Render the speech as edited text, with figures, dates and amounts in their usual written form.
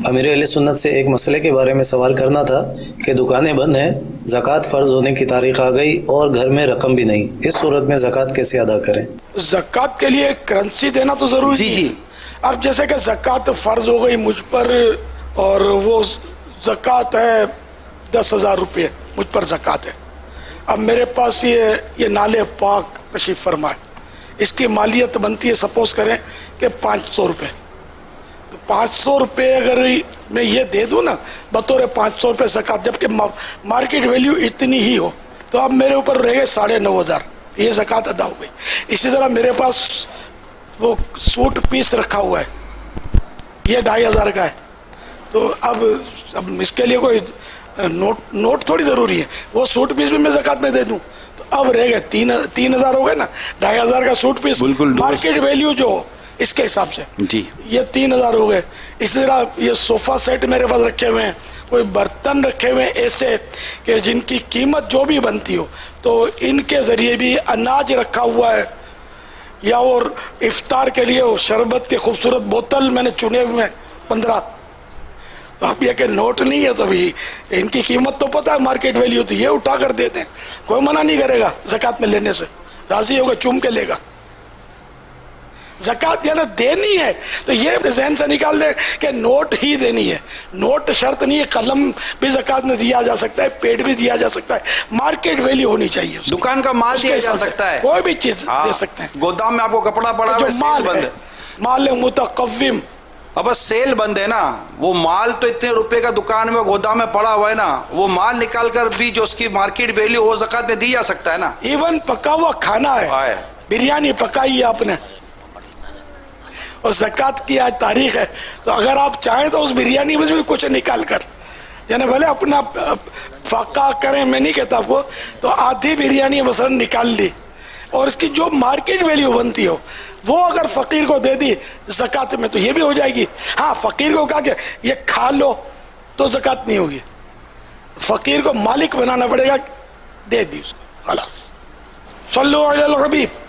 امیر اہل سنت سے ایک مسئلے کے بارے میں سوال کرنا تھا کہ دکانیں بند ہیں، زکوٰۃ فرض ہونے کی تاریخ آ گئی اور گھر میں رقم بھی نہیں، اس صورت میں زکوٰۃ کیسے ادا کریں؟ زکوٰۃ کے لیے کرنسی دینا تو ضروری ہے۔ اب جیسے کہ زکوٰۃ فرض ہو گئی مجھ پر اور وہ زکوٰۃ ہے 10,000 روپے مجھ پر زکوٰۃ ہے۔ اب میرے پاس یہ نالے پاک تشریف فرمائے، اس کی مالیت بنتی ہے سپوز کریں کہ 500 روپے، تو 500 روپے اگر میں یہ دے دوں نا بطور 500 روپے زکوٰۃ، جبکہ مارکیٹ ویلیو اتنی ہی ہو، تو اب میرے اوپر رہ گئے 9,500، یہ زکوٰۃ ادا ہو گئی۔ اسی طرح میرے پاس وہ سوٹ پیس رکھا ہوا ہے، یہ 2,500 کا ہے، تو اب اس کے لیے کوئی نوٹ تھوڑی ضروری ہے، وہ سوٹ پیس بھی میں زکوٰۃ میں دے دوں، تو اب رہ گئے 3,000 ہو گئے نا، 2,500 کا سوٹ پیس مارکیٹ ویلیو جو ہو اس کے حساب سے جی یہ 3,000 ہو گئے۔ اسی طرح یہ صوفہ سیٹ میرے پاس رکھے ہوئے ہیں، کوئی برتن رکھے ہوئے ہیں ایسے کہ جن کی قیمت جو بھی بنتی ہو، تو ان کے ذریعے بھی اناج رکھا ہوا ہے، یا اور افطار کے لیے وہ شربت کے خوبصورت بوتل میں نے چنے ہوئے ہیں 15۔ تو اب یہ کہ نوٹ نہیں ہے تو بھی ان کی قیمت تو پتہ ہے مارکیٹ ویلیو، تو یہ اٹھا کر دیتے ہیں، کوئی منع نہیں کرے گا زکوٰۃ میں لینے سے، راضی ہوگا چوم کے لے گا۔ زکوٰۃ یعنی دینی ہے تو یہ ذہن سے نکال دیں کہ نوٹ ہی دینی ہے، نوٹ شرط نہیں ہے، قلم بھی زکوٰۃ میں دیا جا سکتا ہے، پیٹ بھی دیا جا سکتا ہے، مارکیٹ ویلیو ہونی چاہیے، دکان کا مال دیا جا سکتا ہے، کوئی بھی چیز دے سکتے ہیں۔ گودام میں آپ کو کپڑا پڑا جو ہے، مال ہے، مال متقوم، اب بس سیل بند ہے نا، وہ مال تو اتنے روپے کا دکان میں گودام میں پڑا ہوا ہے نا، وہ مال نکال کر بھی جو اس کی مارکیٹ ویلیو ہو زکوٰۃ میں دی جا سکتا ہے نا۔ ایون پکا ہوا کھانا ہے، بریانی پکائی ہے آپ نے اور زکوٰۃ کی آج تاریخ ہے، تو اگر آپ چاہیں تو اس بریانی میں بھی کچھ نکال کر، یعنی بھلے اپنا فاقہ کریں، میں نہیں کہتا آپ کو، تو آدھی بریانی مثلا نکال لی اور اس کی جو مارکیٹ ویلیو بنتی ہو وہ اگر فقیر کو دے دی زکوٰۃ میں تو یہ بھی ہو جائے گی۔ ہاں فقیر کو کہا کہ یہ کھا لو تو زکوٰۃ نہیں ہوگی، فقیر کو مالک بنانا پڑے گا، دے دی اس کو، خلاص۔ صلو علی الحبیب۔